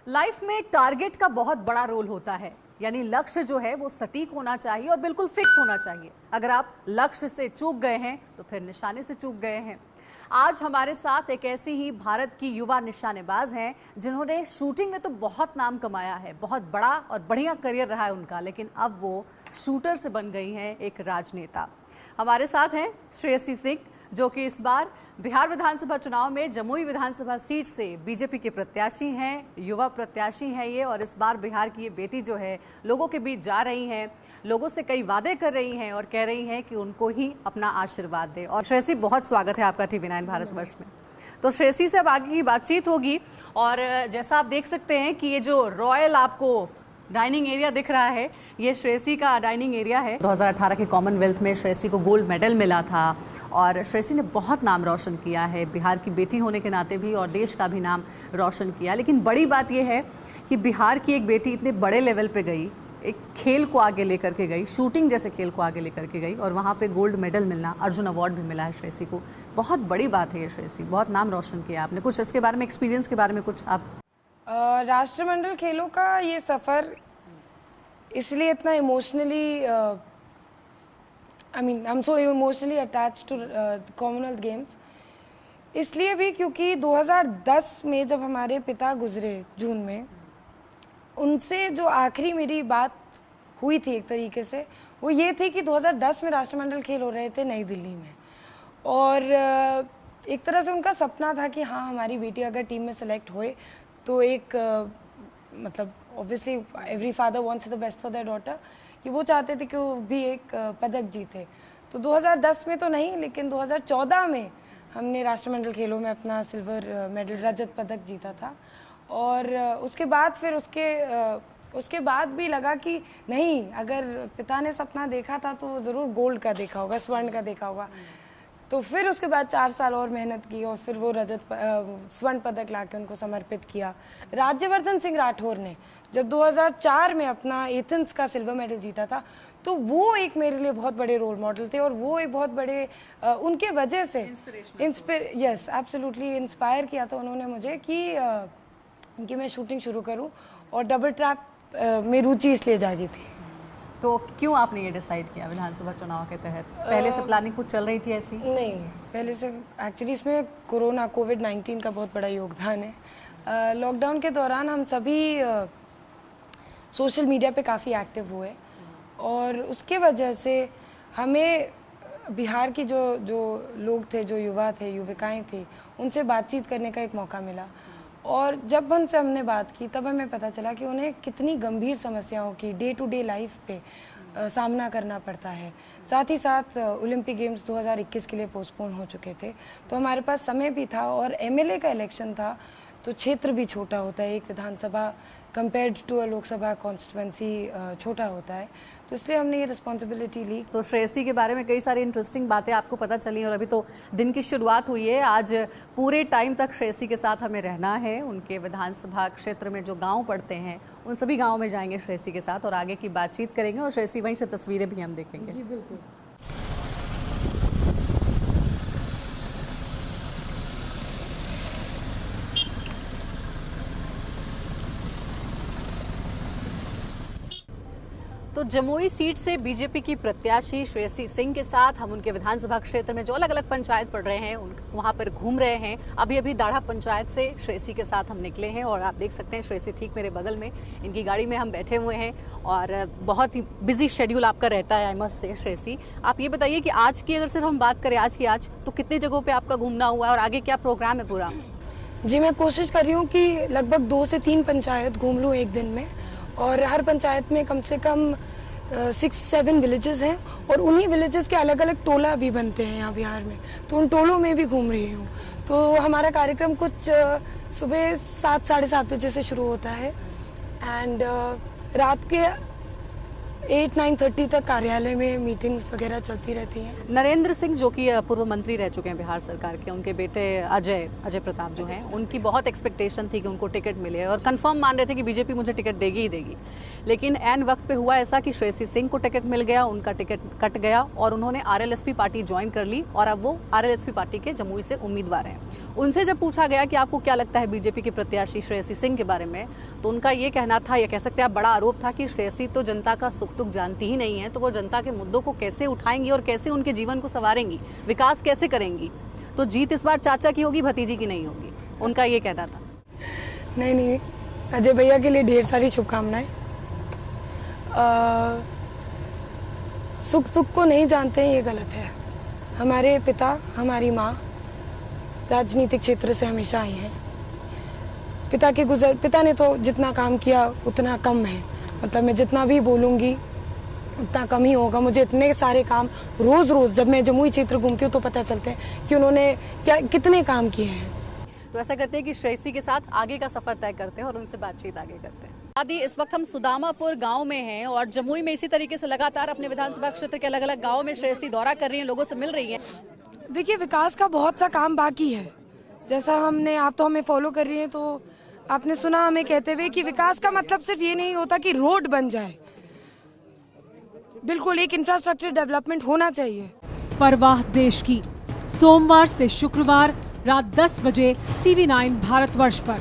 Life में target का बहुत बड़ा रोल होता है, यानी लक्ष्य जो है वो सटीक होना चाहिए और बिल्कुल फिक्स होना चाहिए। अगर आप लक्ष्य से चूक गए हैं तो फिर निशाने से चूक गए हैं। आज हमारे साथ एक ऐसी ही भारत की युवा निशानेबाज हैं जिन्होंने शूटिंग में तो बहुत नाम कमाया है, बहुत बड़ा और बढ़िया करियर रहा है उनका, लेकिन अब वो शूटर से बन गई हैं एक राजनेता। हमारे साथ हैं श्रेयसी सिंह, जो कि इस बार बिहार विधानसभा चुनाव में जमुई विधानसभा सीट से बीजेपी के प्रत्याशी हैं, युवा प्रत्याशी हैं ये। और इस बार बिहार की ये बेटी जो है लोगों के बीच जा रही हैं, लोगों से कई वादे कर रही हैं और कह रही हैं कि उनको ही अपना आशीर्वाद दे। और श्रेयसी, बहुत स्वागत है आपका TV9 भारतवर्ष में। तो श्रेयसी से अब आगे की बातचीत होगी। और जैसा आप देख सकते हैं कि ये जो रॉयल आपको डाइनिंग एरिया दिख रहा है, ये श्रेयसी का डाइनिंग एरिया है। 2018 के कॉमनवेल्थ में श्रेयसी को गोल्ड मेडल मिला था और श्रेयसी ने बहुत नाम रोशन किया है, बिहार की बेटी होने के नाते भी और देश का भी नाम रोशन किया। लेकिन बड़ी बात यह है कि बिहार की एक बेटी इतने बड़े लेवल पे गई, एक खेल को आगे लेकर के गई, शूटिंग जैसे खेल को आगे लेकर के गई और वहाँ पे गोल्ड मेडल मिलना, अर्जुन अवार्ड भी मिला है श्रेयसी को। बहुत बड़ी बात है ये श्रेयसी, बहुत नाम रोशन किया आपने। कुछ इसके बारे में, एक्सपीरियंस के बारे में कुछ आप राष्ट्रमंडल खेलों का ये सफ़र इसलिए इतना emotionally I am so emotionally attached to Commonwealth Games, इसलिए भी क्योंकि 2010 में जब हमारे पिता गुजरे जून में, उनसे जो आखिरी मेरी बात हुई थी एक तरीके से, वो ये थी कि 2010 में राष्ट्रमंडल खेल हो रहे थे नई दिल्ली में। और एक तरह से उनका सपना था कि हाँ, हमारी बेटी अगर टीम में सेलेक्ट हुए तो एक मतलब obviously every father wants the best for their daughter, कि वो चाहते थे कि वो भी एक पदक जीते। तो 2010 में तो नहीं, लेकिन 2014 में हमने राष्ट्रमंडल खेलों में अपना सिल्वर मेडल, रजत पदक जीता था। और उसके बाद फिर उसके बाद भी लगा कि नहीं, अगर पिता ने सपना देखा था तो वो ज़रूर गोल्ड का देखा होगा, स्वर्ण का देखा होगा। तो फिर उसके बाद 4 साल और मेहनत की और फिर वो स्वर्ण पदक लाके उनको समर्पित किया। राज्यवर्धन सिंह राठौर ने जब 2004 में अपना एथेंस का सिल्वर मेडल जीता था, तो वो एक मेरे लिए बहुत बड़े रोल मॉडल थे और वो एक बहुत बड़े उनके वजह से यस एब्सोल्युटली इंस्पायर किया था उन्होंने मुझे कि मैं शूटिंग शुरू करूं। और डबल ट्रैप में रुचि इसलिए जागी थी। तो क्यों आपने ये डिसाइड किया विधानसभा चुनाव के तहत? पहले से प्लानिंग कुछ चल रही थी ऐसी? नहीं, पहले से एक्चुअली इसमें कोविड-19 का बहुत बड़ा योगदान है। लॉकडाउन के दौरान हम सभी सोशल मीडिया पे काफ़ी एक्टिव हुए और उसके वजह से हमें बिहार की जो लोग थे, जो युवा थे, युविकाएँ थी, उनसे बातचीत करने का एक मौका मिला। और जब उनसे हमने बात की तब हमें पता चला कि उन्हें कितनी गंभीर समस्याओं की डे टू डे लाइफ पे सामना करना पड़ता है। साथ ही साथ ओलंपिक गेम्स 2021 के लिए पोस्टपोन हो चुके थे, तो हमारे पास समय भी था और MLA का इलेक्शन था, तो क्षेत्र भी छोटा होता है, एक Vidhan Sabha compared to a Lok Sabha constituency छोटा होता है, तो इसलिए हमने ये रिस्पॉन्सिबिलिटी ली। तो श्रेयसी के बारे में कई सारी इंटरेस्टिंग बातें आपको पता चली और अभी तो दिन की शुरुआत हुई है। आज पूरे टाइम तक श्रेयसी के साथ हमें रहना है। उनके विधानसभा क्षेत्र में जो गांव पड़ते हैं उन सभी गाँव में जाएंगे श्रेयसी के साथ और आगे की बातचीत करेंगे और श्रेयसी वहीं से तस्वीरें भी हम देखेंगे। जी बिल्कुल। तो जमुई सीट से बीजेपी की प्रत्याशी श्रेयसी सिंह के साथ हम उनके विधानसभा क्षेत्र में जो अलग अलग पंचायत पड़ रहे हैं वहां पर घूम रहे हैं। अभी दाढ़ा पंचायत से श्रेयसी के साथ हम निकले हैं और आप देख सकते हैं श्रेयसी ठीक मेरे बगल में, इनकी गाड़ी में हम बैठे हुए हैं और बहुत ही बिजी शेड्यूल आपका रहता है। आई मस्ट से श्रेयसी, आप ये बताइए कि आज की अगर सिर्फ हम बात करें आज तो कितनी जगहों पर आपका घूमना हुआ है और आगे क्या प्रोग्राम है पूरा? जी, मैं कोशिश कर रही हूँ कि लगभग 2 से 3 पंचायत घूम लूँ एक दिन में, और हर पंचायत में कम से कम 6-7 विलेजेस हैं और उन्हीं विलेजेस के अलग अलग टोला भी बनते हैं यहाँ बिहार में, तो उन टोलों में भी घूम रही हूँ। तो हमारा कार्यक्रम कुछ सुबह 7 साढ़े 7 बजे से शुरू होता है एंड 8-9:30 तक कार्यालय में मीटिंग्स वगैरह चलती रहती हैं। नरेंद्र सिंह जो कि पूर्व मंत्री रह चुके हैं बिहार सरकार के, उनके बेटे अजय प्रताप जो हैं, उनकी बहुत एक्सपेक्टेशन थी कि उनको टिकट मिले और कंफर्म मान रहे थे कि बीजेपी मुझे टिकट देगी ही देगी। लेकिन एन वक्त पे हुआ ऐसा कि श्रेयसी सिंह को टिकट मिल गया, उनका टिकट कट गया और उन्होंने आरएलएसपी पार्टी ज्वाइन कर ली और अब वो आरएलएसपी पार्टी के जमुई से उम्मीदवार हैं। उनसे जब पूछा गया कि आपको क्या लगता है बीजेपी के प्रत्याशी श्रेयसी सिंह के बारे में, तो उनका ये कहना था, या कह सकते हैं बड़ा आरोप था कि श्रेयसी तो जनता का सुख दुख जानती ही नहीं है, तो वो जनता के मुद्दों को कैसे उठाएंगी और कैसे उनके जीवन को संवारेंगी, विकास कैसे करेंगी। तो जीत इस बार चाचा की होगी, भतीजी की नहीं होगी, उनका ये कहना था। नहीं, अजय भैया के लिए ढेर सारी शुभकामनाएं। सुख दुख को नहीं जानते हैं, ये गलत है। हमारे पिता, हमारी माँ राजनीतिक क्षेत्र से हमेशा आई हैं। पिता ने तो जितना काम किया उतना कम है, मतलब मैं जितना भी बोलूँगी उतना कम ही होगा। मुझे इतने सारे काम रोज जब मैं जमुई क्षेत्र घूमती हूँ तो पता चलते हैं कि उन्होंने कितने काम किए हैं। तो ऐसा करते हैं कि श्रेयसी के साथ आगे का सफर तय करते हैं और उनसे बातचीत आगे करते हैं। आदि इस वक्त हम सुदामापुर गांव में हैं और जमुई में इसी तरीके से लगातार अपने विधानसभा क्षेत्र के अलग अलग गाँव में श्रेयसी दौरा कर रही हैं, लोगों से मिल रही हैं। देखिए, विकास का बहुत सा काम बाकी है। जैसा आप तो हमें फॉलो कर रही हैं, तो आपने सुना हमें कहते हुए कि विकास का मतलब सिर्फ ये नहीं होता कि रोड बन जाए, बिल्कुल एक इंफ्रास्ट्रक्चर डेवलपमेंट होना चाहिए। परवाह देश की, सोमवार से शुक्रवार रात 10 बजे TV9 भारतवर्ष पर।